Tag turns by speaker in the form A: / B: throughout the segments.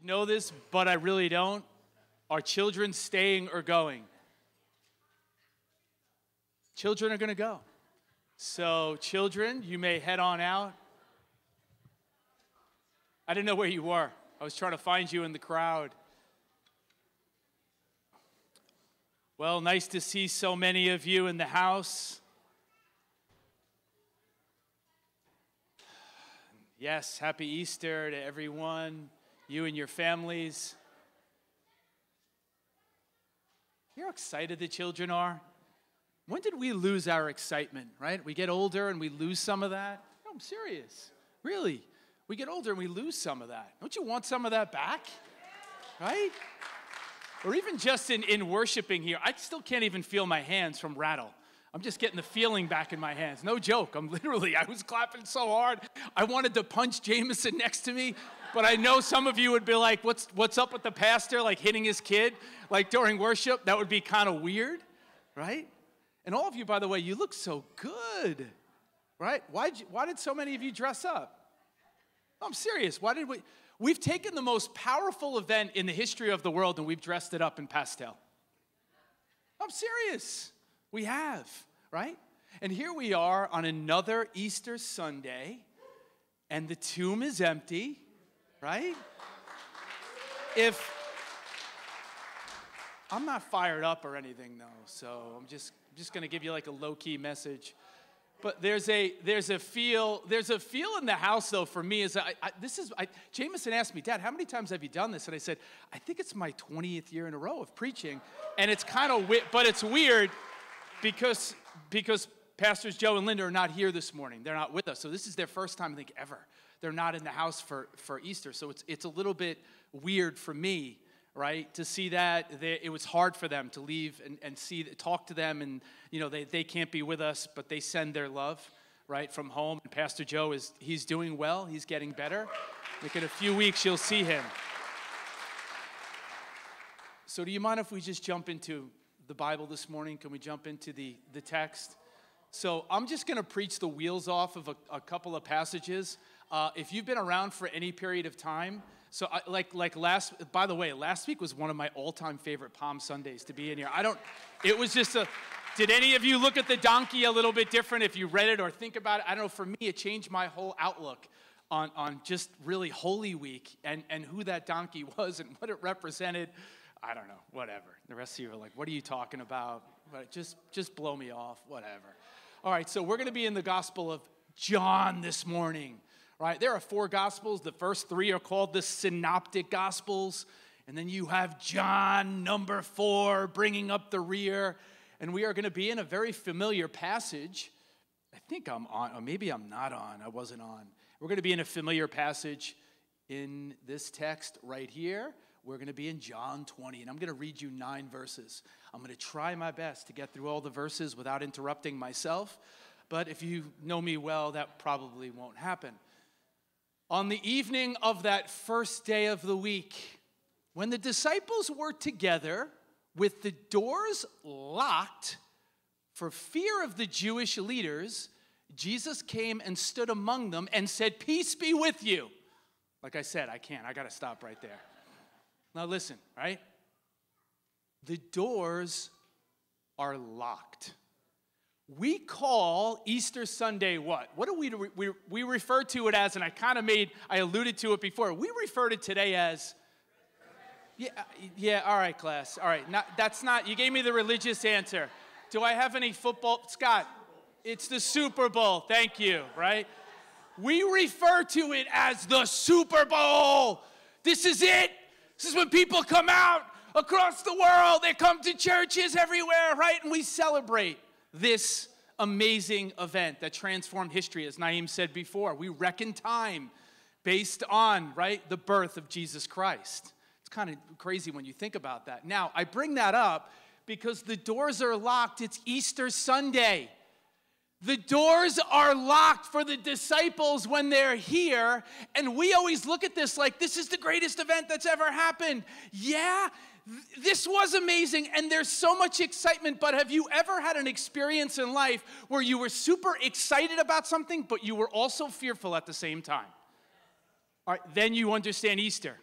A: know this, but I really don't. Are children staying or going? Children are going to go. So, children, you may head on out. I didn't know where you were. I was trying to find you in the crowd. Well, nice to see so many of you in the house. Yes, happy Easter to everyone, you and your families. You know how excited the children are? When did we lose our excitement, right? We get older and we lose some of that. No, I'm serious. Really. We get older and we lose some of that. Don't you want some of that back? Right? Or even just in worshiping here, I still can't even feel my hands from rattle. I'm just getting the feeling back in my hands. No joke. I was clapping so hard. I wanted to punch Jameson next to me, but I know some of you would be like, what's up with the pastor, like hitting his kid, like during worship? That would be kind of weird, right? And all of you, by the way, you look so good, right? Why did so many of you dress up? I'm serious. We've taken the most powerful event in the history of the world and we've dressed it up in pastel. I'm serious. We have, right? And here we are on another Easter Sunday and the tomb is empty, right? I'm not fired up or anything though, so I'm just going to give you like a low-key message. But there's a feel in the house though for me. Jameson asked me, Dad, how many times have you done this? And I said, I think it's my 20th year in a row of preaching, and it's kind of but it's weird because Pastors Joe and Linda are not here this morning. They're not with us, so this is their first time I think ever. They're not in the house for Easter, so it's a little bit weird for me. Right, to see that it was hard for them to leave and talk to them, and they can't be with us, but they send their love right from home. And Pastor Joe he's doing well, he's getting better. Like in a few weeks you'll see him. So do you mind if we just jump into the Bible this morning? Can we jump into the text? So I'm just going to preach the wheels off of a couple of passages. If you've been around for any period of time. So by the way, last week was one of my all-time favorite Palm Sundays to be in here. Did any of you look at the donkey a little bit different if you read it or think about it? I don't know, for me, it changed my whole outlook on just really Holy Week and who that donkey was and what it represented. I don't know, whatever. The rest of you are like, what are you talking about? But just blow me off, whatever. All right, so we're going to be in the Gospel of John this morning. Right, there are 4 Gospels. The first 3 are called the Synoptic Gospels. And then you have John, number 4, bringing up the rear. And we are going to be in a very familiar passage. I think I'm on, or maybe I'm not on. I wasn't on. We're going to be in a familiar passage in this text right here. We're going to be in John 20. And I'm going to read you 9 verses. I'm going to try my best to get through all the verses without interrupting myself. But if you know me well, that probably won't happen. On the evening of that first day of the week, when the disciples were together with the doors locked for fear of the Jewish leaders, Jesus came and stood among them and said, "Peace be with you." Like I said, I got to stop right there. Now listen, right? The doors are locked. We call Easter Sunday what? What do we refer to it as, and I alluded to it before. We refer to today as, all right, class. All right, you gave me the religious answer. Do I have any football? Scott, it's the Super Bowl. Thank you, right? We refer to it as the Super Bowl. This is it. This is when people come out across the world. They come to churches everywhere, right? And we celebrate this amazing event that transformed history, as Naeem said before. We reckon time based on, right, the birth of Jesus Christ. It's kind of crazy when you think about that. Now, I bring that up because the doors are locked. It's Easter Sunday. The doors are locked for the disciples when they're here, and we always look at this like this is the greatest event that's ever happened. Yeah, this was amazing, and there's so much excitement, but have you ever had an experience in life where you were super excited about something, but you were also fearful at the same time? All right, then you understand Easter.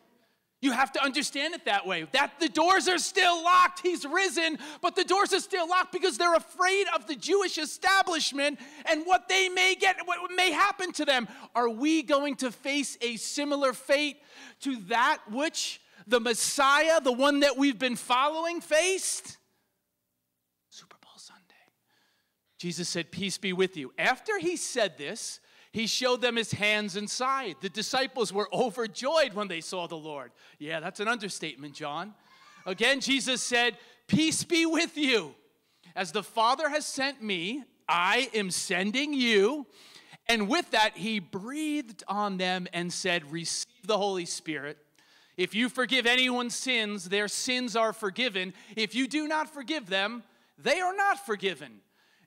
A: You have to understand it that way, that the doors are still locked. He's risen, but the doors are still locked because they're afraid of the Jewish establishment and what they may get, what may happen to them. Are we going to face a similar fate to that which the Messiah, the one that we've been following, faced? Super Bowl Sunday. Jesus said, "Peace be with you." After he said this, he showed them his hands and side. The disciples were overjoyed when they saw the Lord. Yeah, that's an understatement, John. Again, Jesus said, "Peace be with you. As the Father has sent me, I am sending you." And with that, he breathed on them and said, "Receive the Holy Spirit. If you forgive anyone's sins, their sins are forgiven. If you do not forgive them, they are not forgiven."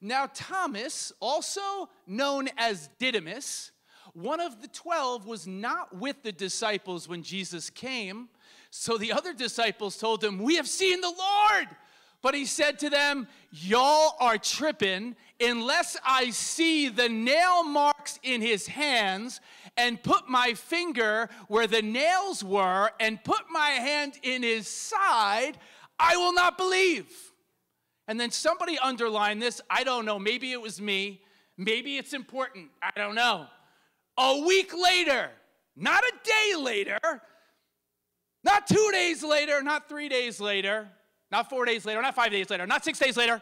A: Now Thomas, also known as Didymus, one of the 12, was not with the disciples when Jesus came. So the other disciples told him, "We have seen the Lord." But he said to them, "Y'all are tripping unless I see the nail marks in his hands and put my finger where the nails were and put my hand in his side, I will not believe." And then somebody underlined this. I don't know. Maybe it was me. Maybe it's important. I don't know. A week later, not a day later, not 2 days later, not 3 days later, not 4 days later, not 5 days later, not 6 days later,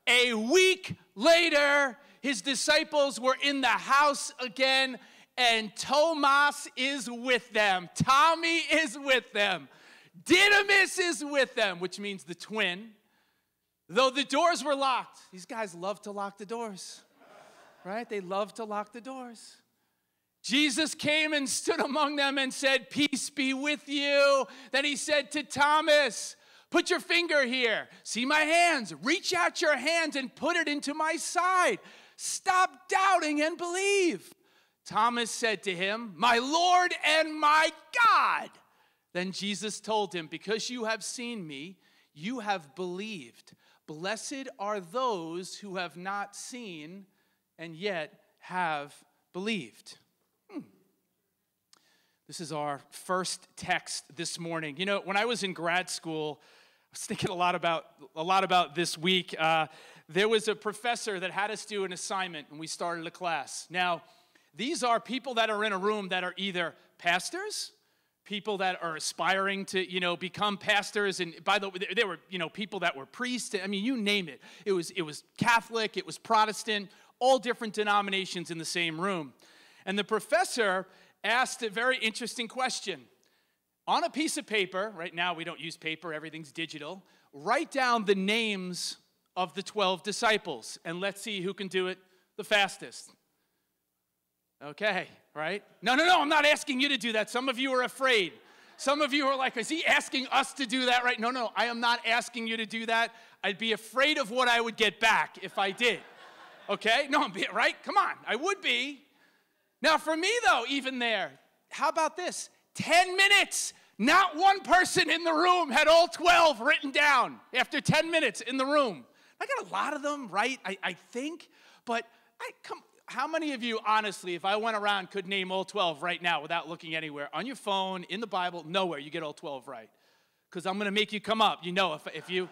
A: a week later, his disciples were in the house again, and Thomas is with them. Tommy is with them. Didymus is with them, which means the twin. Though the doors were locked. These guys love to lock the doors, right? They love to lock the doors. Jesus came and stood among them and said, "Peace be with you." Then he said to Thomas, "Put your finger here. See my hands. Reach out your hand and put it into my side. Stop doubting and believe." Thomas said to him, "My Lord and my God." Then Jesus told him, "Because you have seen me, you have believed. Blessed are those who have not seen and yet have believed." This is our first text this morning. You know, when I was in grad school, I was thinking a lot about this week. There was a professor that had us do an assignment, and we started a class. Now, these are people that are in a room that are either pastors, people that are aspiring to, become pastors. And by the way, there were, people that were priests. I mean, you name it. It was Catholic, it was Protestant, all different denominations in the same room. And the professor asked a very interesting question. On a piece of paper, right now we don't use paper, everything's digital, write down the names of the 12 disciples, and let's see who can do it the fastest. Okay, right? No, I'm not asking you to do that. Some of you are afraid. Some of you are like, is he asking us to do that, right? No, I am not asking you to do that. I'd be afraid of what I would get back if I did. Okay? No, right? Come on, I would be. Now, for me, though, even there, how about this? 10 minutes. Not one person in the room had all 12 written down after 10 minutes in the room. I got a lot of them, right? I think. But how many of you, honestly, if I went around, could name all 12 right now without looking anywhere? On your phone, in the Bible, nowhere, you get all 12 right. Because I'm going to make you come up. If you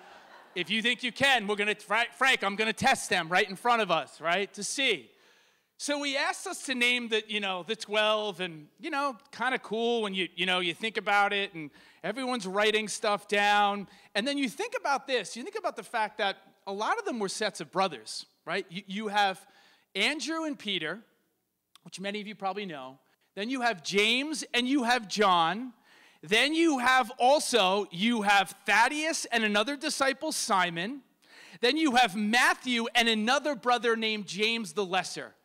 A: think you can, Frank, I'm going to test them right in front of us, right, to see. So he asked us to name the 12, and, kind of cool when you think about it, and everyone's writing stuff down. And then you think about this. You think about the fact that a lot of them were sets of brothers, right? You have Andrew and Peter, which many of you probably know. Then you have James and you have John. Then you have Thaddeus and another disciple, Simon. Then you have Matthew and another brother named James the Lesser.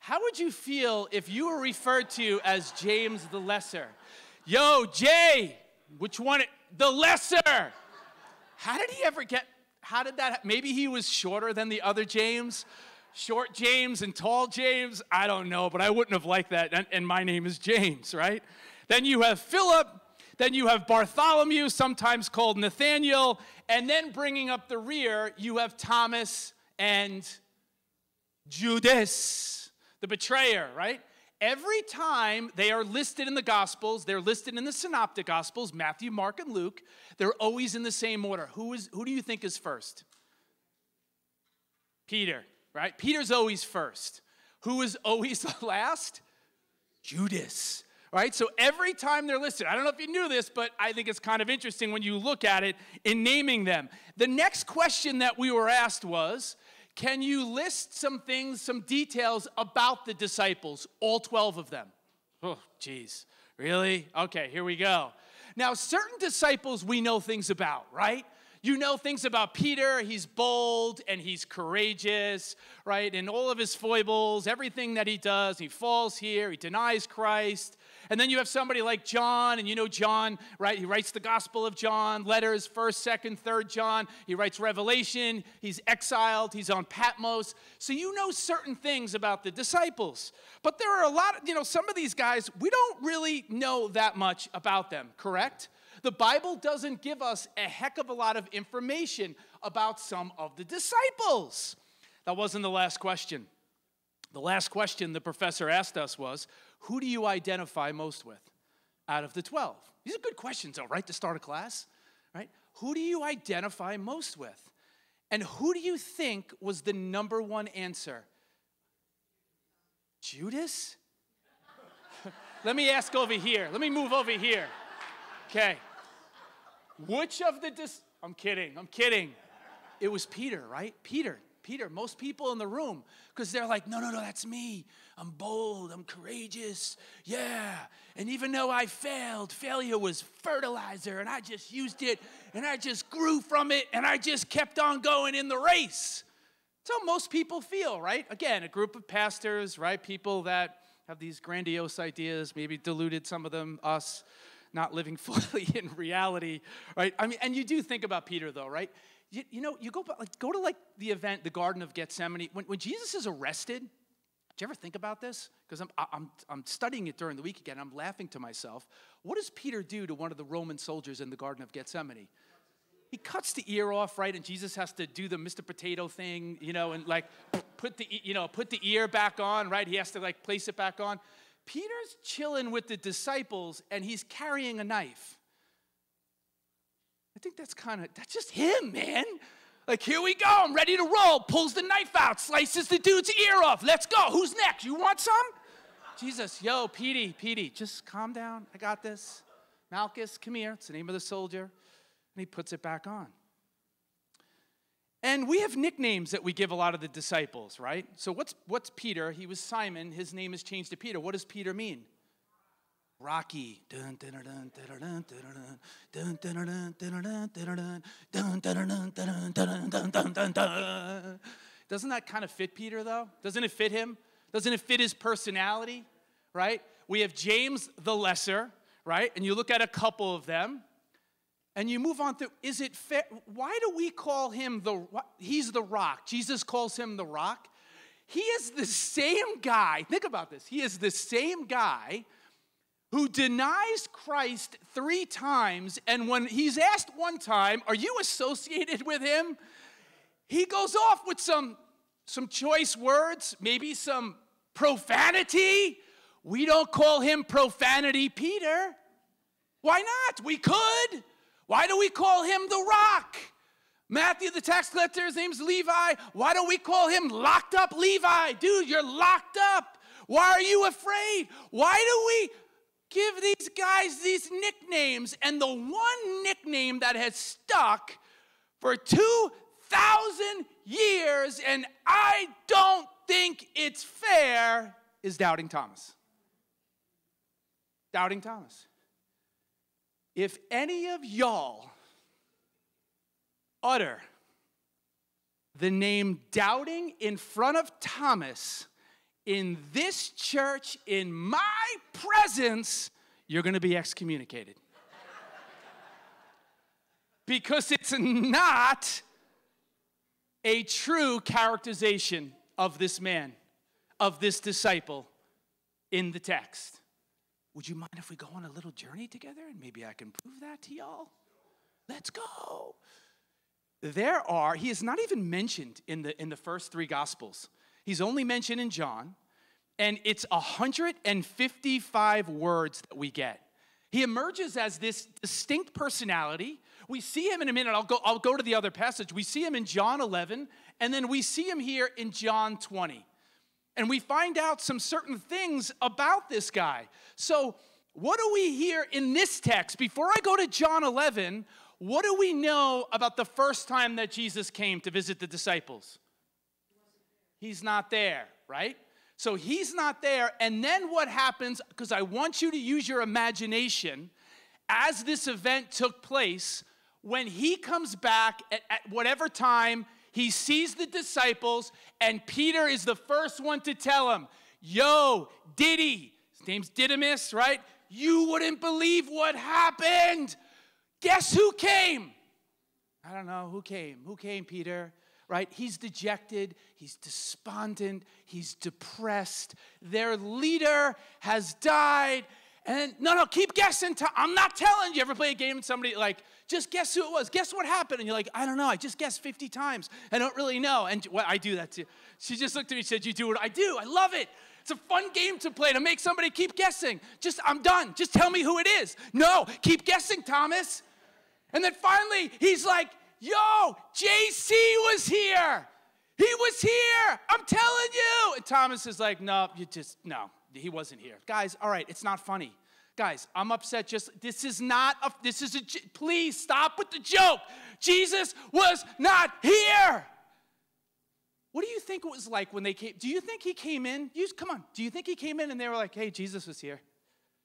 A: How would you feel if you were referred to as James the Lesser? Yo, Jay, which one? The Lesser. How did that, maybe he was shorter than the other James? Short James and tall James? I don't know, but I wouldn't have liked that, and my name is James, right? Then you have Philip, then you have Bartholomew, sometimes called Nathaniel, and then bringing up the rear, you have Thomas and Judas, the betrayer, right? Every time they are listed in the Gospels, they're listed in the Synoptic Gospels, Matthew, Mark, and Luke, they're always in the same order. Who do you think is first? Peter, right? Peter's always first. Who is always the last? Judas, right? So every time they're listed, I don't know if you knew this, but I think it's kind of interesting when you look at it in naming them. The next question that we were asked was, can you list some things, some details about the disciples, all 12 of them? Oh, geez, really? Okay, here we go. Now, certain disciples we know things about, right? You know things about Peter. He's bold and he's courageous, right? And all of his foibles, everything that he does, he falls here, he denies Christ. And then you have somebody like John, and you know John, right? He writes the Gospel of John, letters, 1st, 2nd, 3rd John. He writes Revelation. He's exiled. He's on Patmos. So you know certain things about the disciples. But there are a lot of, some of these guys, we don't really know that much about them, correct? The Bible doesn't give us a heck of a lot of information about some of the disciples. That wasn't the last question. The last question the professor asked us was, who do you identify most with out of the 12? These are good questions, though, right, to start a class, right? Who do you identify most with? And who do you think was the number one answer? Judas? Let me ask over here. Let me move over here. Okay. Which of the I'm kidding. It was Peter, right? Peter, most people in the room, because they're like, no, that's me. I'm bold, I'm courageous, yeah. And even though I failed, failure was fertilizer, and I just used it, and I just grew from it, and I just kept on going in the race. That's how most people feel, right? Again, a group of pastors, right? People that have these grandiose ideas, maybe diluted some of them, us, not living fully in reality, right? I mean, and you do think about Peter, though, right? You go to the event, the Garden of Gethsemane. When Jesus is arrested, did you ever think about this? Because I'm studying it during the week again. I'm laughing to myself. What does Peter do to one of the Roman soldiers in the Garden of Gethsemane? He cuts the ear off, right? And Jesus has to do the Mr. Potato thing, and put the ear back on, right? He has to place it back on. Peter's chilling with the disciples, and he's carrying a knife. I think that's just him, man. Here we go, I'm ready to roll. Pulls the knife out, slices the dude's ear off. Let's go. Who's next? You want some? Jesus, yo, Petey, just calm down. I got this. Malchus, come here. It's the name of the soldier. And he puts it back on. And we have nicknames that we give a lot of the disciples, right? So what's Peter? He was Simon. His name is changed to Peter. What does Peter mean? Rocky. Doesn't that kind of fit Peter, though? Doesn't it fit him? Doesn't it fit his personality, right? We have James the Lesser, right? And you look at a couple of them, and you move on through, is it fair? Why do we call him he's the rock? Jesus calls him the rock. He is the same guy. Think about this. He is the same guy who denies Christ 3 times, and when he's asked one time, are you associated with him? He goes off with some choice words, maybe some profanity. We don't call him Profanity Peter. Why not? We could. Why do we call him the Rock? Matthew, the tax collector, his name's Levi. Why don't we call him Locked Up Levi? Dude, you're locked up. Why are you afraid? Why do we give these guys these nicknames? And the one nickname that has stuck for 2,000 years, and I don't think it's fair, is Doubting Thomas. Doubting Thomas. If any of y'all utter the name Doubting in front of Thomas in this church, in my presence, you're going to be excommunicated. Because it's not a true characterization of this man, of this disciple in the text. Would you mind if we go on a little journey together and maybe I can prove that to y'all? Let's go. He is not even mentioned in the first 3 Gospels. He's only mentioned in John, and it's 155 words that we get. He emerges as this distinct personality. We see him in a minute. I'll go to the other passage. We see him in John 11, and then we see him here in John 20. And we find out some certain things about this guy. So what do we hear in this text? Before I go to John 11, what do we know about the first time that Jesus came to visit the disciples? He's not there, right? So he's not there, and then what happens, because I want you to use your imagination, as this event took place, when he comes back at whatever time, he sees the disciples, and Peter is the first one to tell him, yo, Diddy, his name's Didymus, right? You wouldn't believe what happened. Guess who came? I don't know, who came? Who came, Peter? Right? He's dejected, he's despondent, he's depressed. Their leader has died. And no, keep guessing. I'm not telling you. Ever play a game and somebody like, just guess who it was. Guess what happened? And you're like, I don't know. I just guessed 50 times. I don't really know. And I do that too. She just looked at me and said, you do what I do. I love it. It's a fun game to play to make somebody keep guessing. I'm done. Just tell me who it is. No, keep guessing, Thomas. And then finally, he's like, yo, JC was here. He was here. I'm telling you. And Thomas is like, no, he wasn't here. Guys, all right, it's not funny. Guys, I'm upset. Please stop with the joke. Jesus was not here. What do you think it was like when they came? Do you think he came in? Come on. Do you think he came in and they were like, hey, Jesus was here?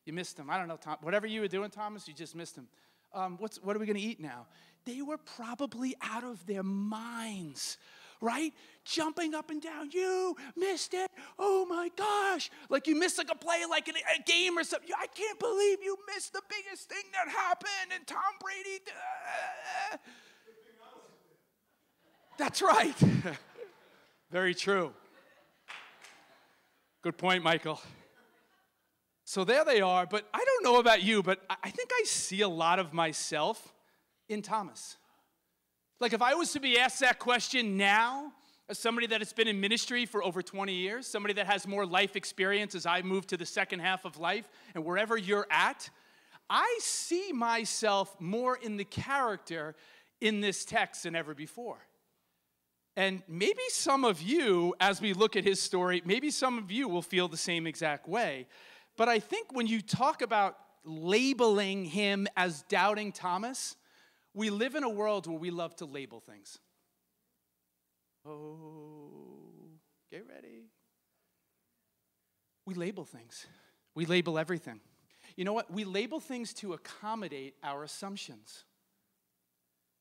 A: You missed him. I don't know, Tom. Whatever you were doing, Thomas, you just missed him. What are we going to eat now? They were probably out of their minds, right? Jumping up and down. You missed it. Oh, my gosh. Like you missed like a play, like in a game or something. I can't believe you missed the biggest thing that happened. And Tom Brady. That's right. Very true. Good point, Michael. So there they are. But I don't know about you, but I think I see a lot of myself in Thomas. Like if I was to be asked that question now, as somebody that has been in ministry for over 20 years, somebody that has more life experience as I move to the second half of life, and wherever you're at, I see myself more in the character in this text than ever before. And maybe some of you, as we look at his story, maybe some of you will feel the same exact way. But I think when you talk about labeling him as doubting Thomas, we live in a world where we love to label things. Oh, get ready. We label things. We label everything. You know what? We label things to accommodate our assumptions.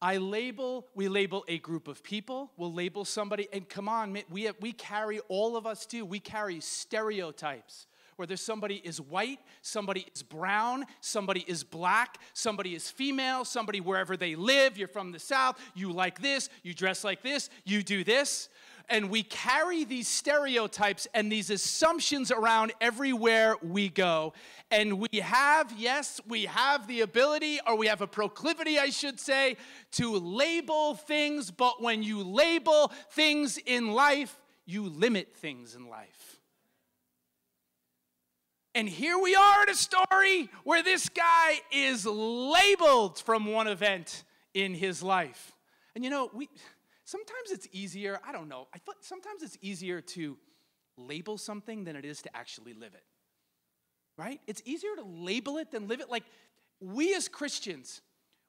A: We label a group of people. We'll label somebody. And come on, we carry, all of us do, we carry stereotypes. Whether somebody is white, somebody is brown, somebody is black, somebody is female, somebody wherever they live, you're from the South, you like this, you dress like this, you do this. And we carry these stereotypes and these assumptions around everywhere we go. And we have the ability, or we have a proclivity, I should say, to label things. But when you label things in life, you limit things in life. And here we are in a story where this guy is labeled from one event in his life. And you know, sometimes it's easier, I don't know, sometimes it's easier to label something than it is to actually live it. Right? It's easier to label it than live it. Like, we as Christians,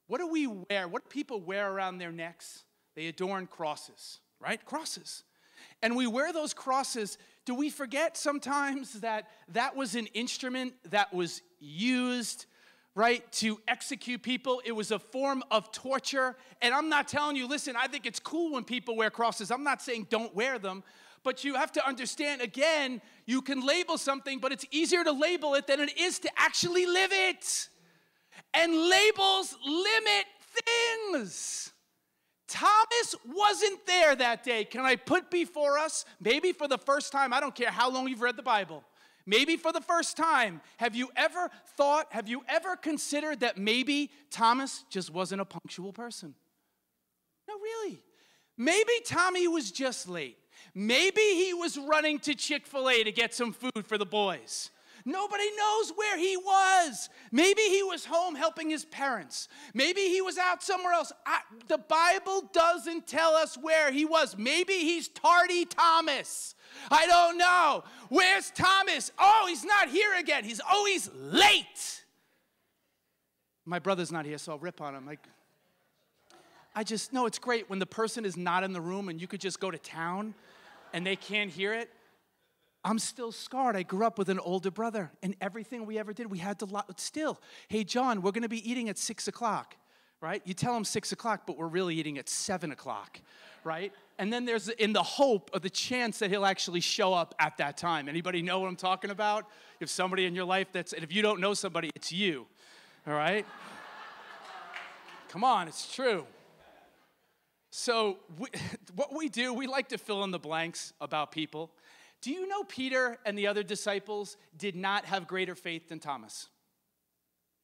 A: what do we wear? What do people wear around their necks? They adorn crosses, right? Crosses. And we wear those crosses. Do we forget sometimes that that was an instrument that was used, right, to execute people? It was a form of torture. And I'm not telling you, listen, I think it's cool when people wear crosses. I'm not saying don't wear them. But you have to understand, again, you can label something, but it's easier to label it than it is to actually live it. And labels limit things. Thomas wasn't there that day. Can I put before us, maybe for the first time, I don't care how long you've read the Bible, maybe for the first time, have you ever considered that maybe Thomas just wasn't a punctual person? No, really. Maybe Tommy was just late. Maybe he was running to Chick-fil-A to get some food for the boys. Nobody knows where he was. Maybe he was home helping his parents. Maybe he was out somewhere else. The Bible doesn't tell us where he was. Maybe he's tardy Thomas. I don't know. Where's Thomas? Oh, he's not here again. He's always late. My brother's not here, so I'll rip on him. No, it's great when the person is not in the room and you could just go to town and they can't hear it. I'm still scarred. I grew up with an older brother, and everything we ever did, we had to still. Hey, John, we're going to be eating at 6 o'clock, right? You tell him 6 o'clock, but we're really eating at 7 o'clock, right? And then there's in the hope or the chance that he'll actually show up at that time. Anybody know what I'm talking about? If somebody in your life and if you don't know somebody, it's you, all right? Come on, it's true. So what we do, we like to fill in the blanks about people. Do you know Peter and the other disciples did not have greater faith than Thomas?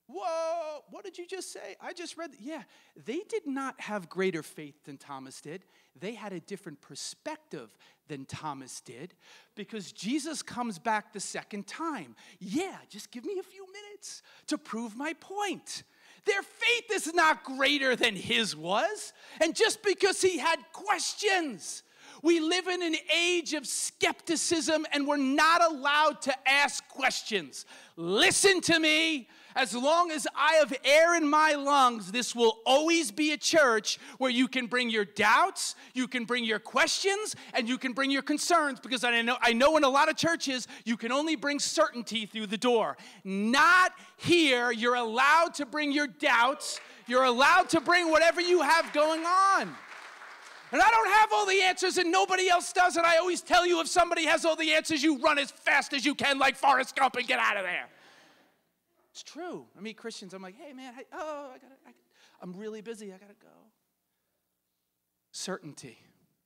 A: Whoa, what did you just say? I just read, yeah, they did not have greater faith than Thomas did. They had a different perspective than Thomas did because Jesus comes back the second time. Yeah, just give me a few minutes to prove my point. Their faith is not greater than his was. And just because he had questions, we live in an age of skepticism, and we're not allowed to ask questions. Listen to me. As long as I have air in my lungs, this will always be a church where you can bring your doubts, you can bring your questions, and you can bring your concerns. Because I know in a lot of churches, you can only bring certainty through the door. Not here. You're allowed to bring your doubts. You're allowed to bring whatever you have going on. And I don't have all the answers, and nobody else does. And I always tell you, if somebody has all the answers, you run as fast as you can like Forrest Gump and get out of there. It's true. I meet Christians. I'm like, hey, man, I'm really busy. I got to go. Certainty.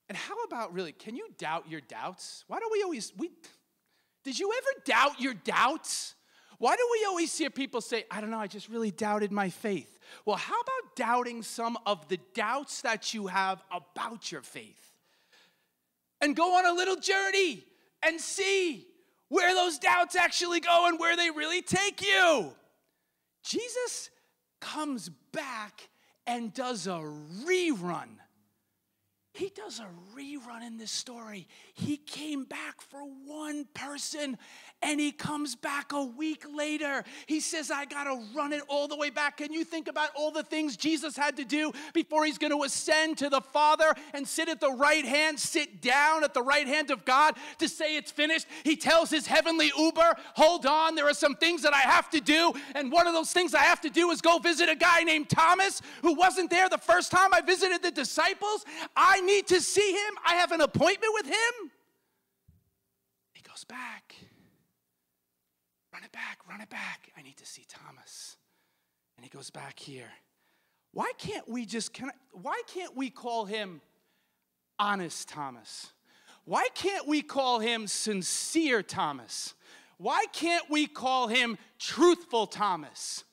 A: And how about really, can you doubt your doubts? Why do did you ever doubt your doubts? Why do we always hear people say, I don't know, I just really doubted my faith? Well, how about doubting some of the doubts that you have about your faith? And go on a little journey and see where those doubts actually go and where they really take you. Jesus comes back and does a rerun. He does a rerun in this story. He came back for one person, and he comes back a week later. He says, I got to run it all the way back. Can you think about all the things Jesus had to do before he's going to ascend to the Father and sit down at the right hand of God to say it's finished? He tells his heavenly Uber, hold on, there are some things that I have to do, and one of those things I have to do is go visit a guy named Thomas who wasn't there the first time I visited the disciples. I need to see him. I have an appointment with him. He goes back. Run it back. I need to see Thomas. And he goes back here. Why can't we call him honest Thomas? Why can't we call him sincere Thomas? Why can't we call him truthful Thomas?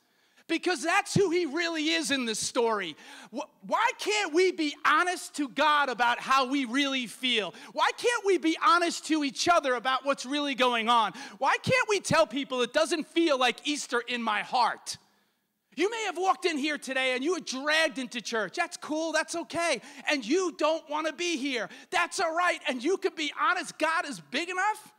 A: Because that's who he really is in this story. Why can't we be honest to God about how we really feel? Why can't we be honest to each other about what's really going on? Why can't we tell people it doesn't feel like Easter in my heart? You may have walked in here today and you were dragged into church. That's cool, that's okay. And you don't want to be here. That's all right. And you can be honest. God is big enough.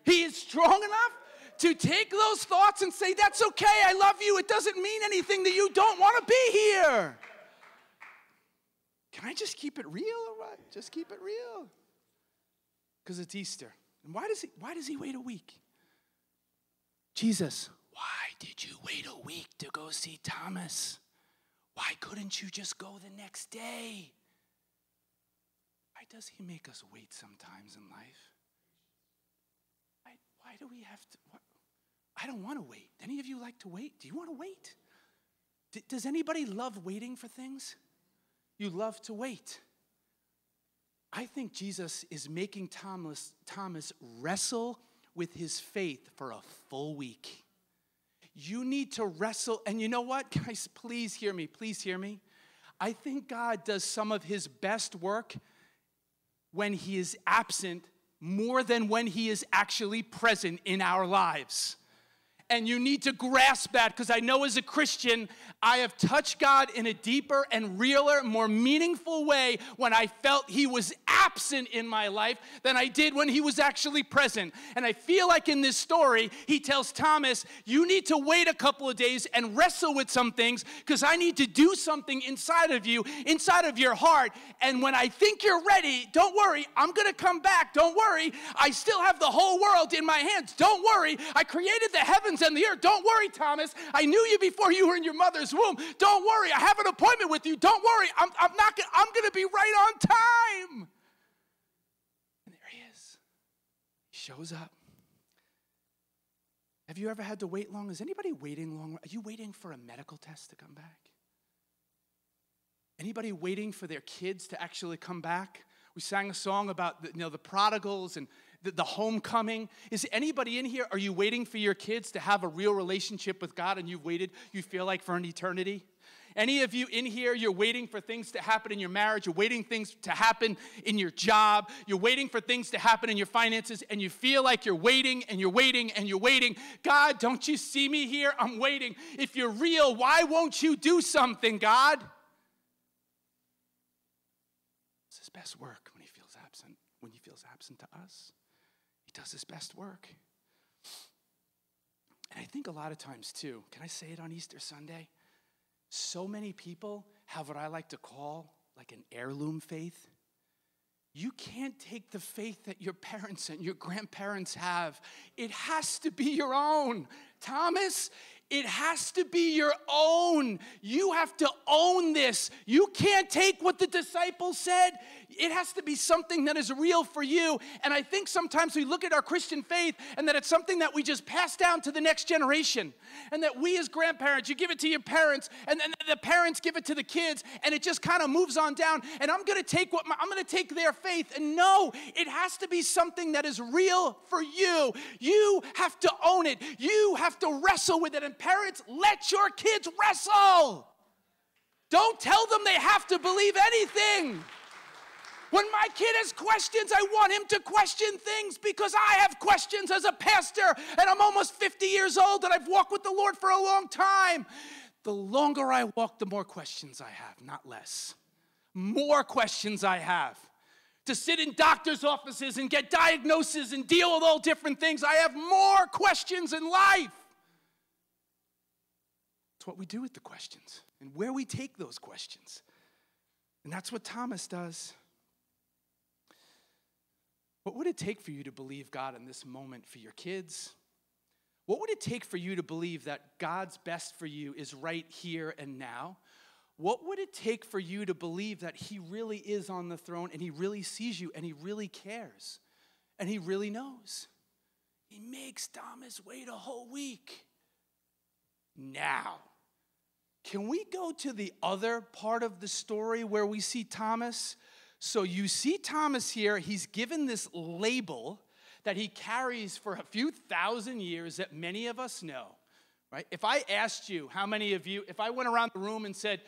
A: He is strong enough to take those thoughts and say, that's okay, I love you. It doesn't mean anything that you don't want to be here. Can I just keep it real? All right, just keep it real. Because it's Easter. And why does he wait a week? Jesus, why did you wait a week to go see Thomas? Why couldn't you just go the next day? Why does he make us wait sometimes in life? Why do we have to? I don't want to wait. Any of you like to wait? Do you want to wait? Does anybody love waiting for things? You love to wait. I think Jesus is making Thomas wrestle with his faith for a full week. You need to wrestle. And you know what, guys? Please hear me. Please hear me. I think God does some of his best work when he is absent more than when he is actually present in our lives. And you need to grasp that, because I know as a Christian, I have touched God in a deeper and realer, more meaningful way when I felt he was absent in my life than I did when he was actually present. And I feel like in this story, he tells Thomas, you need to wait a couple of days and wrestle with some things, because I need to do something inside of you, inside of your heart. And when I think you're ready, don't worry, I'm going to come back. Don't worry, I still have the whole world in my hands. Don't worry, I created the heavens and the earth. Don't worry, Thomas. I knew you before you were in your mother's womb. Don't worry. I have an appointment with you. Don't worry. I'm going to be right on time. And there he is. He shows up. Have you ever had to wait long? Is anybody waiting long? Are you waiting for a medical test to come back? Anybody waiting for their kids to actually come back? We sang a song about the prodigals and the homecoming. Is anybody in here, are you waiting for your kids to have a real relationship with God and you've waited, you feel like, for an eternity? Any of you in here, you're waiting for things to happen in your marriage, you're waiting things to happen in your job, you're waiting for things to happen in your finances, and you feel like you're waiting and you're waiting and you're waiting. God, don't you see me here? I'm waiting. If you're real, why won't you do something, God? It's his best work when he feels absent to us. He does his best work. And I think a lot of times too, can I say it on Easter Sunday? So many people have what I like to call like an heirloom faith. You can't take the faith that your parents and your grandparents have. It has to be your own. Thomas, it has to be your own. You have to own this. You can't take what the disciples said. It has to be something that is real for you. And I think sometimes we look at our Christian faith and that it's something that we just pass down to the next generation. And that we as grandparents, you give it to your parents, and then the parents give it to the kids, and it just kind of moves on down. And I'm going to take their faith. And no, it has to be something that is real for you. You have to own it. You have to wrestle with it. And parents, let your kids wrestle. Don't tell them they have to believe anything. When my kid has questions, I want him to question things because I have questions as a pastor, and I'm almost 50 years old, and I've walked with the Lord for a long time. The longer I walk, the more questions I have, not less. More questions I have. To sit in doctor's offices and get diagnoses and deal with all different things, I have more questions in life. It's what we do with the questions and where we take those questions. And that's what Thomas does. What would it take for you to believe God in this moment for your kids? What would it take for you to believe that God's best for you is right here and now? What would it take for you to believe that he really is on the throne and he really sees you and he really cares and he really knows? He makes Thomas wait a whole week. Now, can we go to the other part of the story where we see Thomas? So you see Thomas here, he's given this label that he carries for a few thousand years that many of us know, right? If I asked you, how many of you, if I went around the room and said,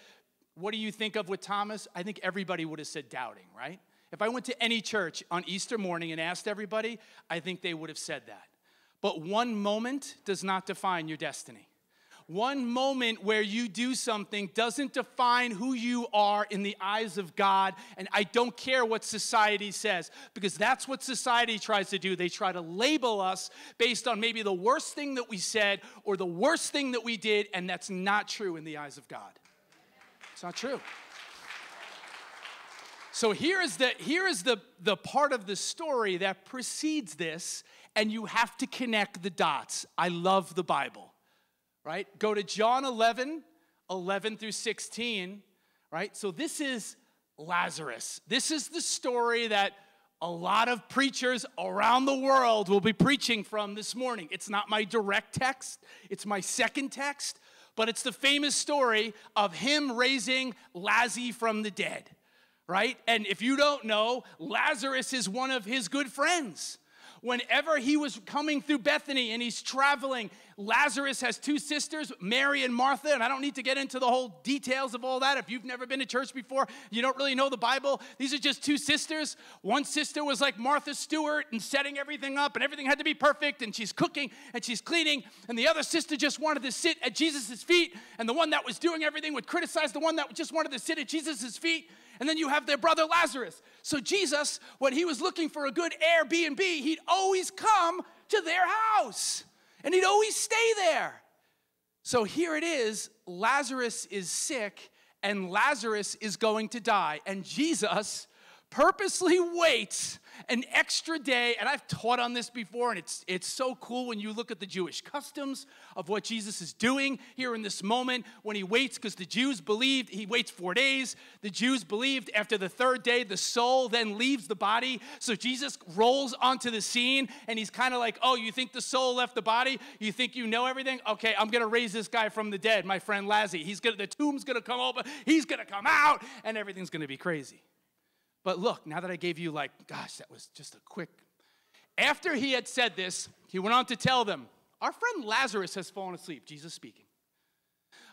A: what do you think of with Thomas? I think everybody would have said doubting, right? If I went to any church on Easter morning and asked everybody, I think they would have said that. But one moment does not define your destiny. One moment where you do something doesn't define who you are in the eyes of God, and I don't care what society says, because that's what society tries to do. They try to label us based on maybe the worst thing that we said or the worst thing that we did, and that's not true in the eyes of God. It's not true. So here is the part of the story that precedes this, and you have to connect the dots. I love the Bible. Right? Go to John 11 through 16, right? So this is Lazarus. This is the story that a lot of preachers around the world will be preaching from this morning. It's not my direct text. It's my second text, but it's the famous story of him raising Lazzy from the dead, right? And if you don't know, Lazarus is one of his good friends. whenever he was coming through Bethany and he's traveling, Lazarus has two sisters, Mary and Martha, and I don't need to get into the whole details of all that. If you've never been to church before, you don't really know the Bible. These are just two sisters. One sister was like Martha Stewart and setting everything up, and everything had to be perfect, and she's cooking and she's cleaning, and the other sister just wanted to sit at Jesus' feet, and the one that was doing everything would criticize the one that just wanted to sit at Jesus' feet. And then you have their brother Lazarus. So Jesus, when he was looking for a good Airbnb, he'd always come to their house. And he'd always stay there. So here it is, Lazarus is sick, and Lazarus is going to die. And Jesus purposely waits an extra day, and I've taught on this before, and it's so cool when you look at the Jewish customs of what Jesus is doing here in this moment when he waits, because the Jews believed he waits 4 days. The Jews believed after the third day, the soul then leaves the body. So Jesus rolls onto the scene, and he's kind of like, oh, you think the soul left the body? You think you know everything? Okay, I'm going to raise this guy from the dead, my friend Lazzy. The tomb's going to come open, he's going to come out, and everything's going to be crazy. But look, now that I gave you gosh, that was just a quick. After he had said this, he went on to tell them, our friend Lazarus has fallen asleep, Jesus speaking.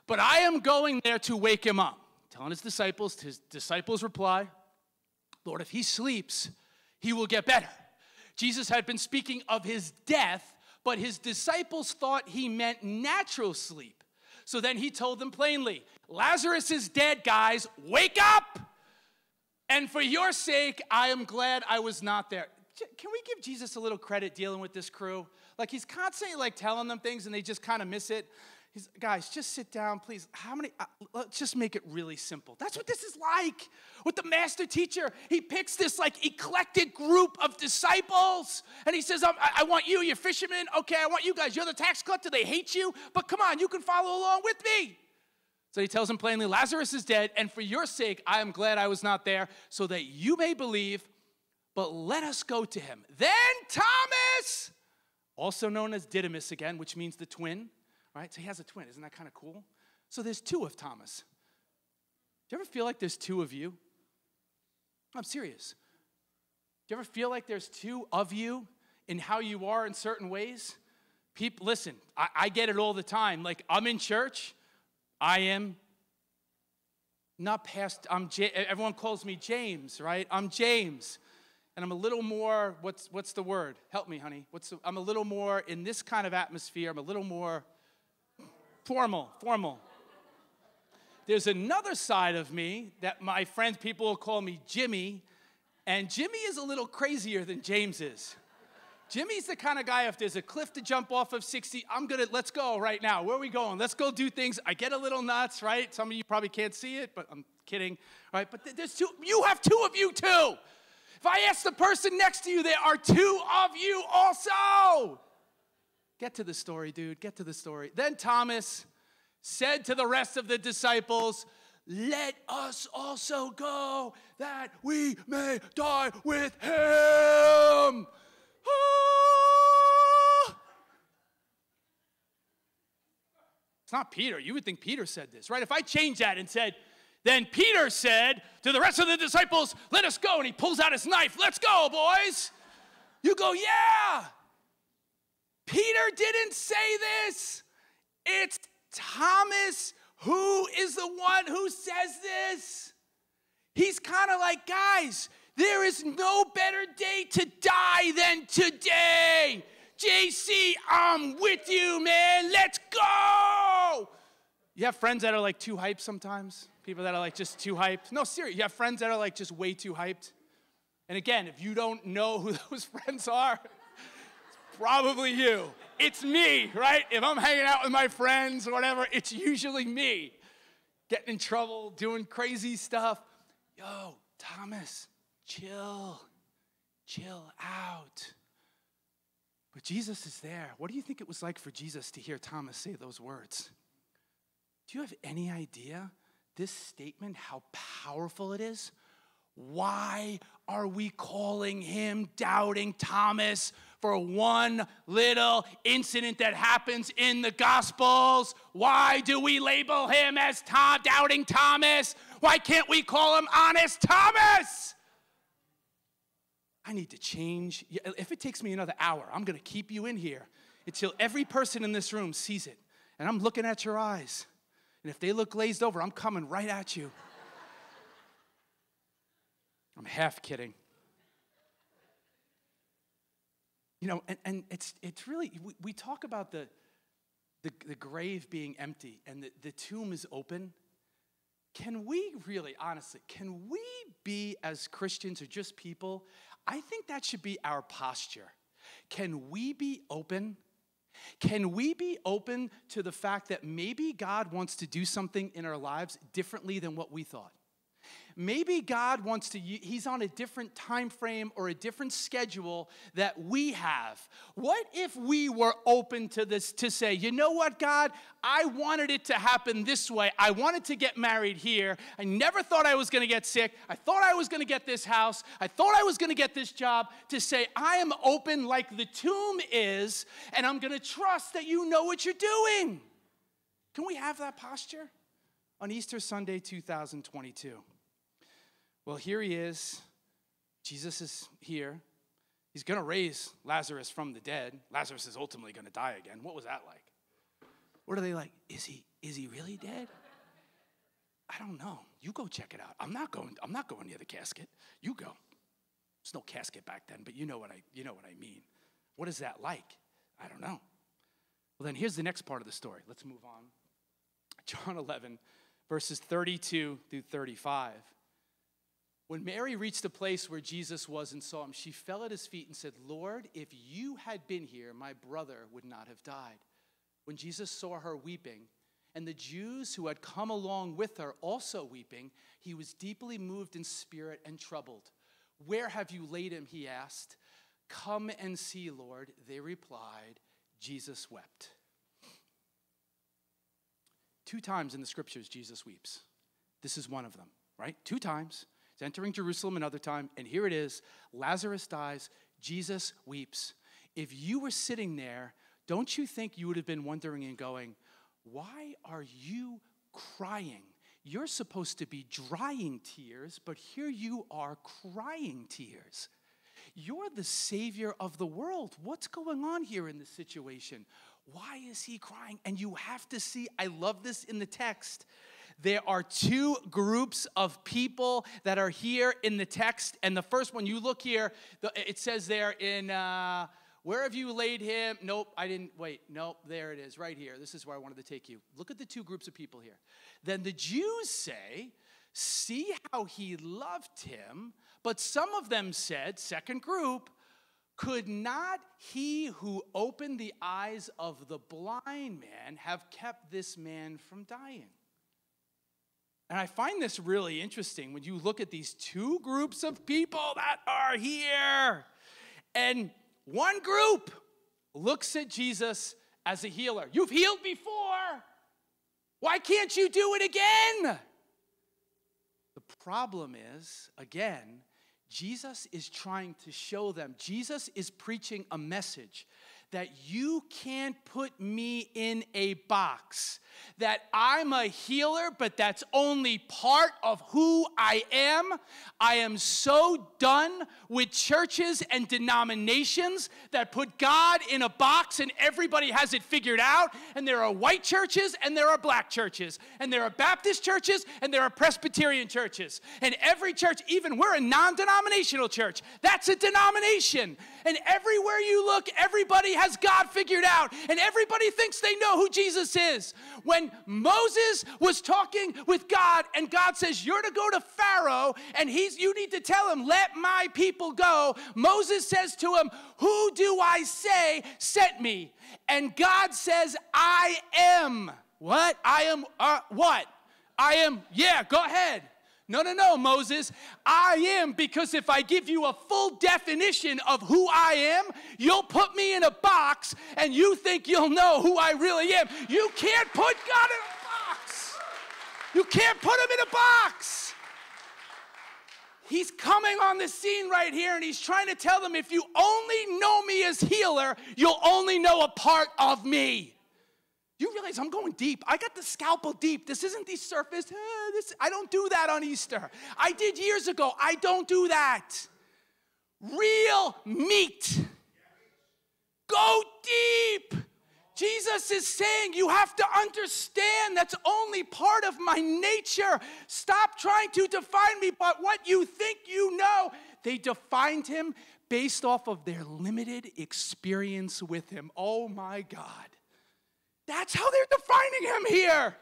A: But I am going there to wake him up. Telling his disciples reply, Lord, if he sleeps, he will get better. Jesus had been speaking of his death, but his disciples thought he meant natural sleep. So then he told them plainly, Lazarus is dead, guys, wake up! And for your sake, I am glad I was not there. Can we give Jesus a little credit dealing with this crew? He's constantly telling them things and they just kind of miss it. Guys, just sit down, please. Let's just make it really simple. That's what this is like with the master teacher. He picks this eclectic group of disciples and he says, I want you, you're fishermen. Okay, I want you guys. You're the tax collector. They hate you, but come on, you can follow along with me. So he tells them plainly, Lazarus is dead, and for your sake, I am glad I was not there, so that you may believe, but let us go to him. Then Thomas, also known as Didymus again, which means the twin, right? So he has a twin. Isn't that kind of cool? So there's two of Thomas. Do you ever feel like there's two of you? I'm serious. Do you ever feel like there's two of you in how you are in certain ways? People, listen, I get it all the time. I'm in church. I am not past, everyone calls me James, right? I'm James. And I'm a little more, what's the word? Help me, honey. I'm a little more, in this kind of atmosphere, I'm a little more formal. There's another side of me that my friends, people will call me Jimmy. And Jimmy is a little crazier than James is. Jimmy's the kind of guy, if there's a cliff to jump off of 60, let's go right now. Where are we going? Let's go do things. I get a little nuts, right? Some of you probably can't see it, but I'm kidding, right? But there's two, you have two of you too. If I ask the person next to you, there are two of you also. Get to the story, dude, get to the story. Then Thomas said to the rest of the disciples, let us also go that we may die with him. It's not Peter. You would think Peter said this, right? If I change that and said, then Peter said to the rest of the disciples, let us go. And he pulls out his knife. Let's go, boys. You go, yeah. Peter didn't say this. It's Thomas who is the one who says this. He's kind of like, guys, there is no better day to die than today. JC, I'm with you, man. Let's go. You have friends that are too hyped sometimes? People that are just too hyped? No, seriously. You have friends that are just way too hyped? And again, if you don't know who those friends are, it's probably you. It's me, right? If I'm hanging out with my friends or whatever, it's usually me. Getting in trouble, doing crazy stuff. Yo, Thomas, chill out. But Jesus is there. What do you think it was like for Jesus to hear Thomas say those words? Do you have any idea this statement, how powerful it is? Why are we calling him Doubting Thomas for one little incident that happens in the Gospels? Why do we label him as Doubting Thomas? Why can't we call him Honest Thomas? I need to change. If it takes me another hour, I'm going to keep you in here until every person in this room sees it. And I'm looking at your eyes. And if they look glazed over, I'm coming right at you. I'm half kidding. You know, and it's really, we talk about the grave being empty and the tomb is open. Can we really, honestly, can we be as Christians or just people? I think that should be our posture. Can we be open? Can we be open to the fact that maybe God wants to do something in our lives differently than what we thought? Maybe God wants to, he's on a different time frame or a different schedule that we have. What if we were open to this, to say, you know what, God, I wanted it to happen this way. I wanted to get married here. I never thought I was going to get sick. I thought I was going to get this house. I thought I was going to get this job. To say, I am open like the tomb is, and I'm going to trust that you know what you're doing. Can we have that posture on Easter Sunday 2022? Well, here he is. Jesus is here. He's going to raise Lazarus from the dead. Lazarus is ultimately going to die again. What was that like? What are they like? Is he really dead? I don't know. You go check it out. I'm not going near the casket. You go. There's no casket back then, but you know what I mean. What is that like? I don't know. Well, then here's the next part of the story. Let's move on. John 11, verses 32 through 35. When Mary reached the place where Jesus was and saw him, she fell at his feet and said, Lord, if you had been here, my brother would not have died. When Jesus saw her weeping, and the Jews who had come along with her also weeping, he was deeply moved in spirit and troubled. Where have you laid him, he asked. Come and see, Lord, they replied. Jesus wept. 2 times in the scriptures, Jesus weeps. This is one of them, right? 2 times. He's entering Jerusalem another time, and here it is. Lazarus dies. Jesus weeps. If you were sitting there, don't you think you would have been wondering and going, why are you crying? You're supposed to be drying tears, but here you are crying tears. You're the Savior of the world. What's going on here in this situation? Why is he crying? And you have to see, I love this in the text. There are 2 groups of people that are here in the text. And the first one, you look here, it says there in, where have you laid him? Nope, I didn't, wait, nope, there it is, right here. This is where I wanted to take you. Look at the 2 groups of people here. Then the Jews say, see how he loved him. But some of them said, second group, could not he who opened the eyes of the blind man have kept this man from dying? And I find this really interesting when you look at these 2 groups of people that are here. And one group looks at Jesus as a healer. You've healed before. Why can't you do it again? The problem is, again, Jesus is trying to show them, Jesus is preaching a message that you can't put me in a box, that I'm a healer, but that's only part of who I am. I am so done with churches and denominations that put God in a box and everybody has it figured out. And there are white churches and there are black churches. And there are Baptist churches and there are Presbyterian churches. And every church, even we're a non-denominational church, that's a denomination. And everywhere you look, everybody has God figured out. And everybody thinks they know who Jesus is. When Moses was talking with God and God says, you're to go to Pharaoh and you need to tell him, let my people go. Moses says to him, who do I say sent me? And God says, I am. What? I am, what? I am, yeah, go ahead. No, Moses. I am, because if I give you a full definition of who I am, you'll put me in a box and you think you'll know who I really am. You can't put God in a box. You can't put him in a box. He's coming on the scene right here and he's trying to tell them, if you only know me as healer, you'll only know a part of me. You realize I'm going deep. I got the scalpel deep. This isn't the surface. I don't do that on Easter. I did years ago. I don't do that. real meat. Go deep. Jesus is saying you have to understand that's only part of my nature. Stop trying to define me by what you think you know. They defined him based off of their limited experience with him. Oh my God. That's how they're defining him here.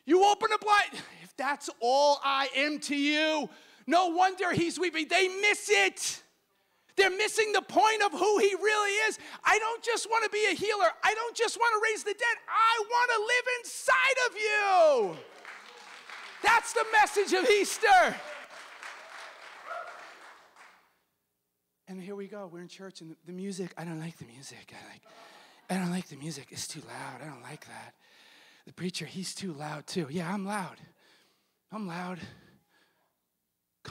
A: You open a blind, if that's all I am to you, no wonder he's weeping. They miss it. They're missing the point of who he really is. I don't just want to be a healer. I don't just want to raise the dead. I want to live inside of you. That's the message of Easter. And here we go. We're in church, and the music, I don't like the music. I don't like the music. It's too loud. I don't like that. The preacher, he's too loud too. Yeah, I'm loud. Come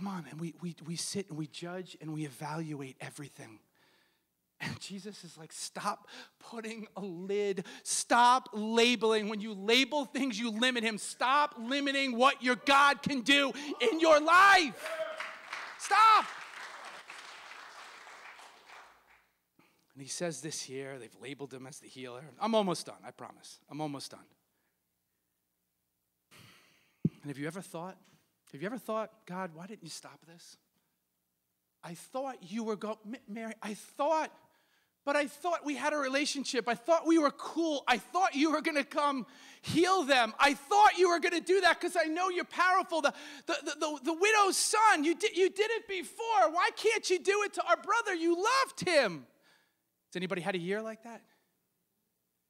A: on, and we sit and we judge and we evaluate everything. And Jesus is like, stop putting a lid. Stop labeling. When you label things, you limit him. Stop limiting what your God can do in your life. Stop. And he says this here. They've labeled him as the healer. I'm almost done, I promise. I'm almost done. And have you ever thought, God, why didn't you stop this? I thought you were Mary, I thought we had a relationship. I thought we were cool. I thought you were going to come heal them. I thought you were going to do that because I know you're powerful. The widow's son, you did it before. Why can't you do it to our brother? You loved him. Has anybody had a year like that?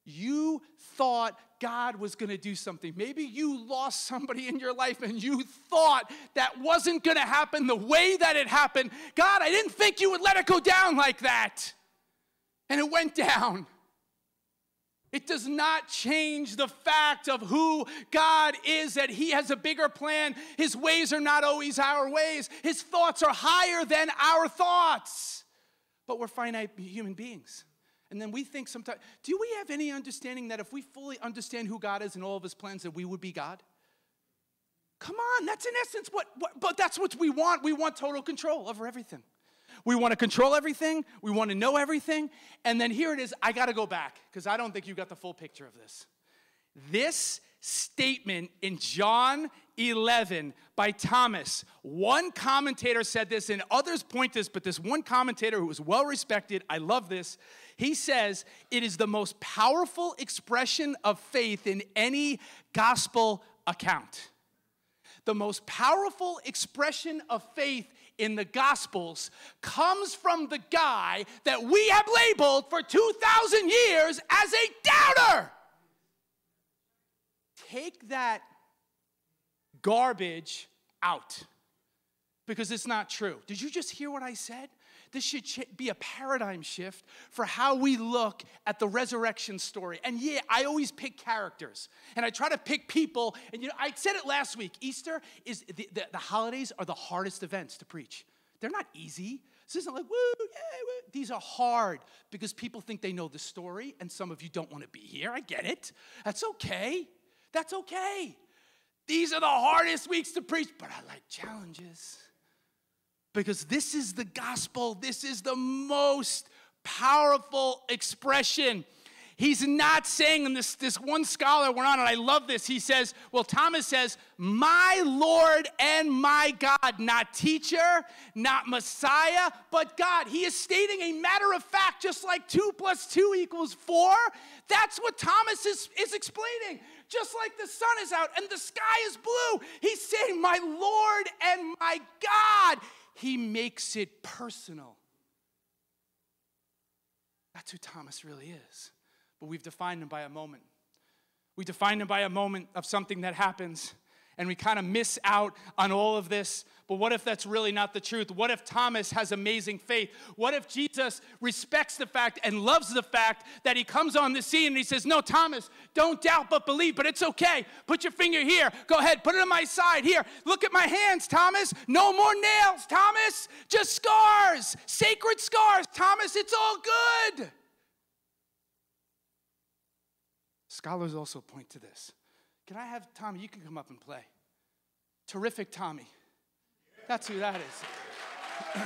A: You thought God was going to do something. Maybe you lost somebody in your life and you thought that wasn't going to happen the way that it happened. God, I didn't think you would let it go down like that. And it went down. It does not change the fact of who God is, that he has a bigger plan. His ways are not always our ways. His thoughts are higher than our thoughts. But we're finite human beings. And then we think sometimes, do we have any understanding that if we fully understand who God is and all of his plans, that we would be God? Come on, that's in essence but that's what we want. We want total control over everything. We want to control everything. We want to know everything. And then here it is. I got to go back because I don't think you got the full picture of this. This statement in John 11 by Thomas. One commentator said this and others point this, but this one commentator who was well respected, I love this. He says, it is the most powerful expression of faith in any gospel account. The most powerful expression of faith in the Gospels comes from the guy that we have labeled for 2,000 years as a doubter. Take that garbage out because it's not true. Did you just hear what I said? This should be a paradigm shift for how we look at the resurrection story. And yeah, I always pick characters. And I try to pick people. And you know, I said it last week. Easter is, the holidays are the hardest events to preach. They're not easy. This isn't like, woo, yeah, woo. These are hard because people think they know the story. And some of you don't want to be here. I get it. That's okay. That's okay. These are the hardest weeks to preach. But I like challenges. Because this is the gospel. This is the most powerful expression. He's not saying, and this one scholar went on, and I love this. He says, well, Thomas says, my Lord and my God, not teacher, not Messiah, but God. He is stating a matter of fact, just like 2 + 2 = 4. That's what Thomas is explaining. Just like the sun is out and the sky is blue. He's saying, my Lord and my God. He makes it personal. That's who Thomas really is. But we've defined him by a moment. We define him by a moment of something that happens, and we kind of miss out on all of this. But what if that's really not the truth? What if Thomas has amazing faith? What if Jesus respects the fact and loves the fact that he comes on the scene and he says, no, Thomas, don't doubt but believe, but it's okay. Put your finger here. Go ahead, put it on my side. Here, look at my hands, Thomas. No more nails, Thomas. Just scars, sacred scars. Thomas, it's all good. Scholars also point to this. Can I have Tommy? You can come up and play. Terrific Tommy. That's who that is.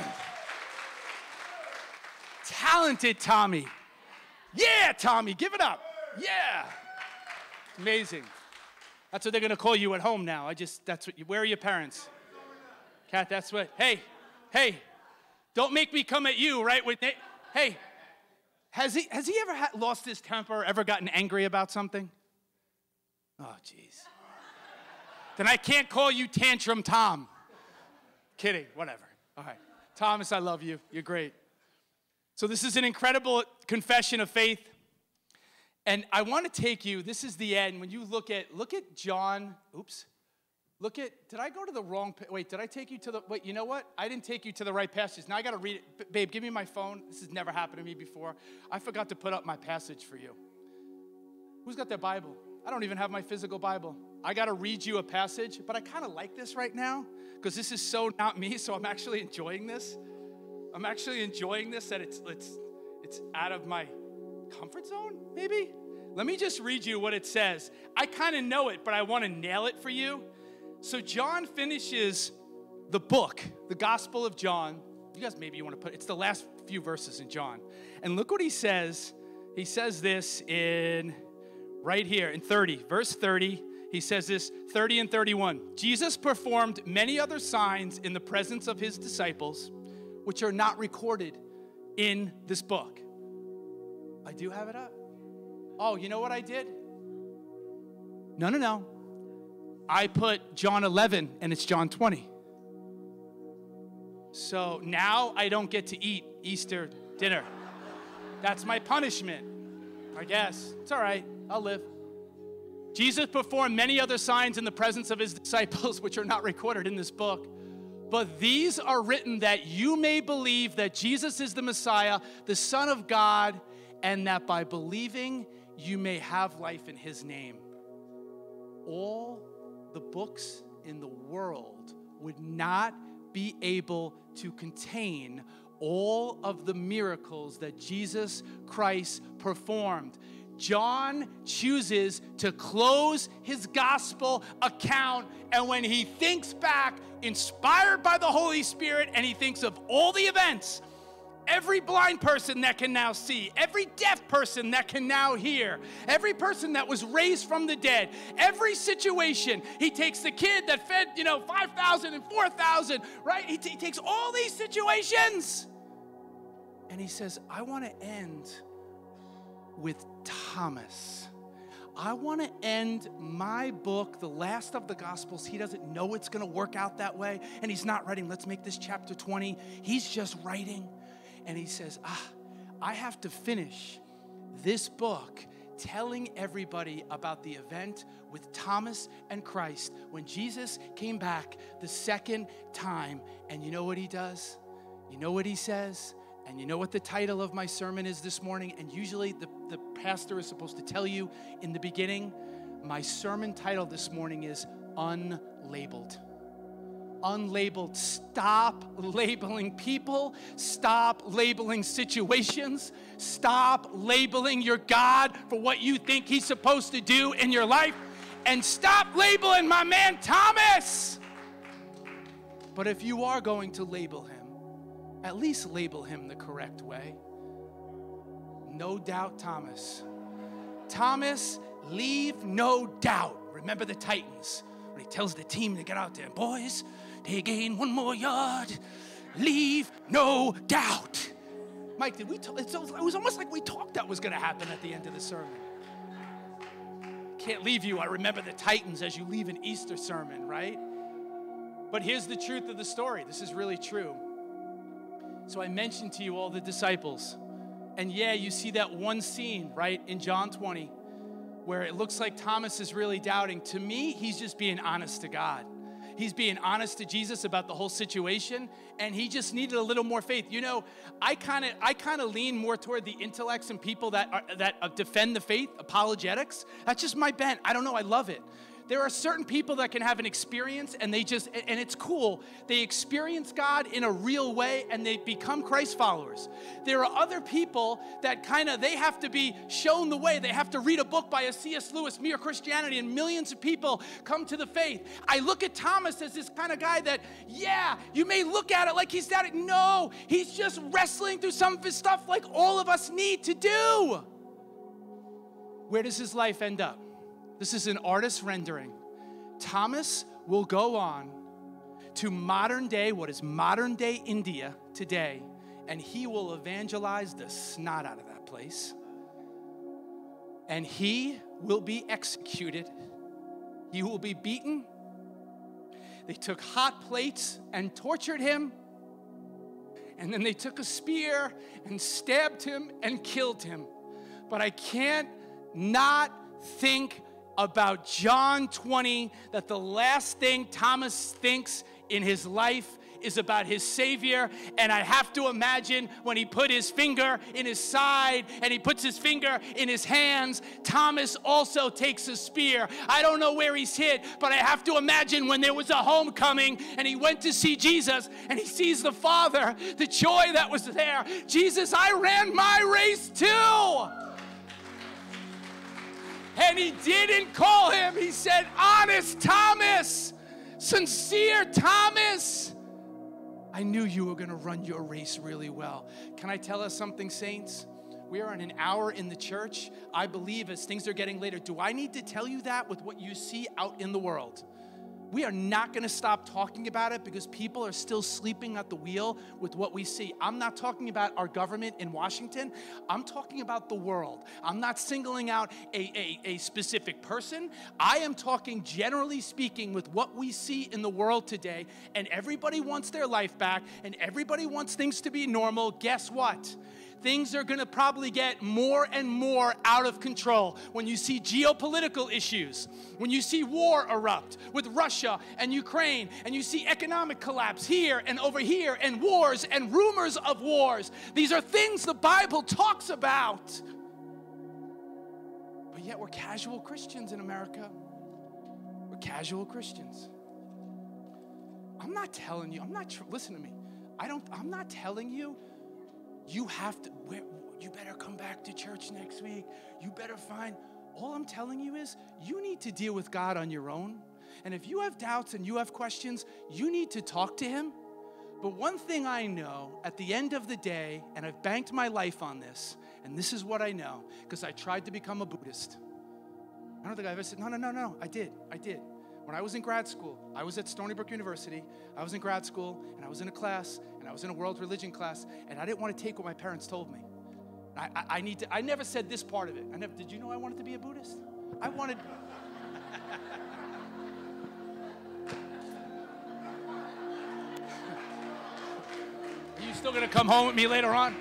A: Talented Tommy. Yeah, Tommy, give it up. Yeah. Amazing. That's what they're going to call you at home now. Where are your parents? Kat, that's what, hey, don't make me come at you, right? Hey, has he ever lost his temper, ever gotten angry about something? Oh, jeez. Then I can't call you Tantrum Tom. Kidding, whatever. All right. Thomas, I love you. You're great. So this is an incredible confession of faith. And I want to take you, this is the end. When you look at John, did I go to the wrong, did I take you to you know what? I didn't take you to the right passage. Now I got to read it. Babe, give me my phone. This has never happened to me before. I forgot to put up my passage for you. Who's got their Bible? I don't even have my physical Bible. I got to read you a passage, but I kind of like this right now because this is so not me, so I'm actually enjoying this. I'm actually enjoying this, that it's out of my comfort zone, maybe? Let me just read you what it says. I kind of know it, but I want to nail it for you. So John finishes the book, the Gospel of John. You guys maybe you want to it's the last few verses in John. And look what he says. He says this right here in 30, verse 30. He says this, 30 and 31. Jesus performed many other signs in the presence of his disciples, which are not recorded in this book. I do have it up. Oh, you know what I did? No. I put John 11 and it's John 20. So now I don't get to eat Easter dinner. That's my punishment, I guess. It's all right. I'll live. Jesus performed many other signs in the presence of his disciples, which are not recorded in this book. But these are written that you may believe that Jesus is the Messiah, the Son of God, and that by believing you may have life in his name. All the books in the world would not be able to contain all of the miracles that Jesus Christ performed. John chooses to close his gospel account, and when he thinks back, inspired by the Holy Spirit, and he thinks of all the events, every blind person that can now see, every deaf person that can now hear, every person that was raised from the dead, every situation. He takes the kid that fed, 5,000 and 4,000, right? He takes all these situations, and he says, I want to end with Thomas. I want to end my book, the last of the Gospels. He doesn't know it's going to work out that way, and he's not writing, let's make this chapter 20. He's just writing, and he says, I have to finish this book telling everybody about the event with Thomas and Christ when Jesus came back the second time. And you know what he does? You know what he says? And you know what the title of my sermon is this morning? And usually the pastor is supposed to tell you in the beginning. My sermon title this morning is Unlabeled. Unlabeled. Stop labeling people. Stop labeling situations. Stop labeling your God for what you think he's supposed to do in your life. And stop labeling my man Thomas. But if you are going to label him, at least label him the correct way. No doubt, Thomas. Thomas, leave no doubt. Remember the Titans when he tells the team to get out there. Boys, they gain 1 more yard. Leave no doubt. Mike, did we? It was almost like we talked that was going to happen at the end of the sermon. Can't leave you. I remember the Titans as you leave an Easter sermon, right? But here's the truth of the story. This is really true. So I mentioned to you all the disciples. And yeah, you see that one scene, right, in John 20, where it looks like Thomas is really doubting. To me, he's just being honest to God. He's being honest to Jesus about the whole situation, and he just needed a little more faith. I kind of lean more toward the intellects and people that defend the faith, apologetics. That's just my bent. I don't know. I love it. There are certain people that can have an experience and and it's cool. They experience God in a real way and they become Christ followers. There are other people that they have to be shown the way. They have to read a book by a C.S. Lewis, Mere Christianity, and millions of people come to the faith. I look at Thomas as this kind of guy that, you may look at it like he's doubting. No, he's just wrestling through some of his stuff like all of us need to do. Where does his life end up? This is an artist's rendering. Thomas will go on to what is modern day India today, and he will evangelize the snot out of that place. And he will be executed. He will be beaten. They took hot plates and tortured him. And then they took a spear and stabbed him and killed him. But I can't not think about John 20, that the last thing Thomas thinks in his life is about his Savior. And I have to imagine when he put his finger in his side and he puts his finger in his hands, Thomas also takes a spear. I don't know where he's hit, but I have to imagine when there was a homecoming and he went to see Jesus and he sees the Father, the joy that was there. Jesus, I ran my race too. And he didn't call him. He said, honest Thomas, sincere Thomas. I knew you were going to run your race really well. Can I tell us something, saints? We are in an hour in the church. I believe as things are getting later, do I need to tell you that with what you see out in the world? We are not going to stop talking about it because people are still sleeping at the wheel with what we see. I'm not talking about our government in Washington. I'm talking about the world. I'm not singling out a specific person. I am talking generally speaking with what we see in the world today, and everybody wants their life back, and everybody wants things to be normal. Guess what? Things are going to probably get more and more out of control when you see geopolitical issues, when you see war erupt with Russia and Ukraine, and you see economic collapse here and over here, and wars and rumors of wars. These are things the Bible talks about. But yet we're casual Christians in America. We're casual Christians. I'm not telling you, listen to me. I'm not telling you, you better come back to church next week. You better all I'm telling you is you need to deal with God on your own. And if you have doubts and you have questions, you need to talk to him. But one thing I know at the end of the day, and I've banked my life on this, and this is what I know, because I tried to become a Buddhist. I don't think I ever said, no, I did. When I was in grad school, I was at Stony Brook University. I was in grad school, and I was in a class, and I was in a world religion class, and I didn't want to take what my parents told me. I never said this part of it. Did you know I wanted to be a Buddhist? I wanted... Are you still going to come home with me later on?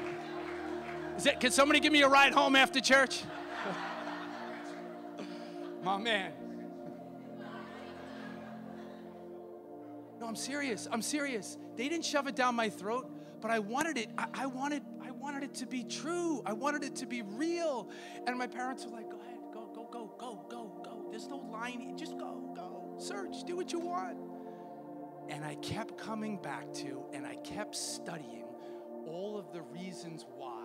A: Can somebody give me a ride home after church? My man. No, I'm serious. They didn't shove it down my throat, but I wanted it. I wanted it to be true. I wanted it to be real. And my parents were like, go ahead, go. There's no line. Just go. Search, do what you want. And I kept coming back to, and I kept studying all of the reasons why.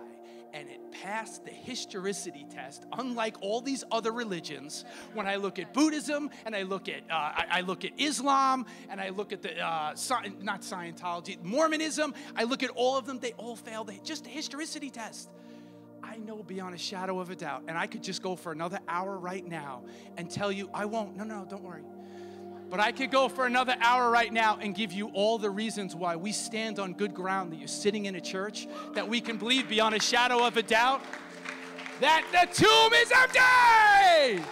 A: And it passed the historicity test, unlike all these other religions. When I look at Buddhism, and I look at Islam, and I look at not Scientology, Mormonism, I look at all of them, they all failed just the historicity test. I know beyond a shadow of a doubt, and I could just go for another hour right now and tell you, I won't, no, don't worry. But I could go for another hour right now and give you all the reasons why we stand on good ground that you're sitting in a church, that we can believe beyond a shadow of a doubt that the tomb is empty.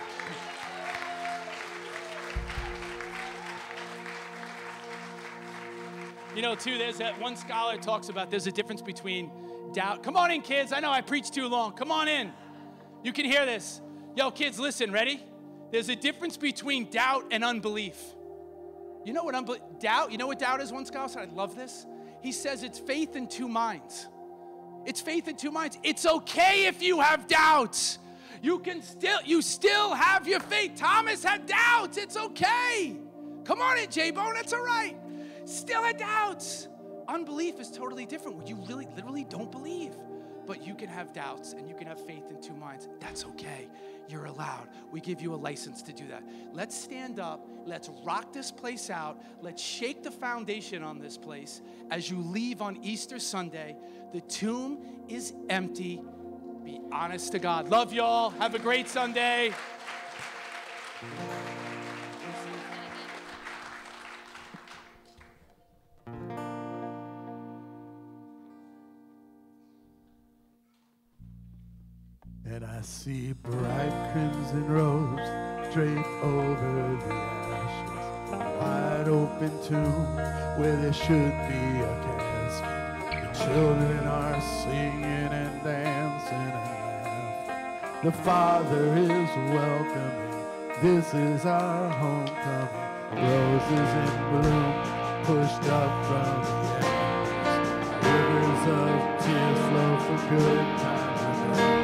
A: You know, too, there's that one scholar talks about there's a difference between doubt. Come on in, kids. I know I preached too long. Come on in. You can hear this. Yo, kids, listen. Ready? There's a difference between doubt and unbelief. You know what doubt? You know what doubt is? One scholar said, I love this. He says it's faith in two minds. It's faith in two minds. It's okay if you have doubts. You still have your faith. Thomas had doubts. It's okay. Come on in, J-Bone. That's all right. Still had doubts. Unbelief is totally different when you really, literally don't believe. But you can have doubts and you can have faith in two minds. That's okay. You're allowed. We give you a license to do that. Let's stand up. Let's rock this place out. Let's shake the foundation on this place. As you leave on Easter Sunday, the tomb is empty. Be honest to God. Love y'all. Have a great Sunday.
B: And I see bright crimson robes draped over the ashes, wide open tomb where there should be a casket. The children are singing and dancing and laughing. The Father is welcoming. This is our homecoming. Roses in bloom pushed up from the ashes. Rivers of tears flow for good times and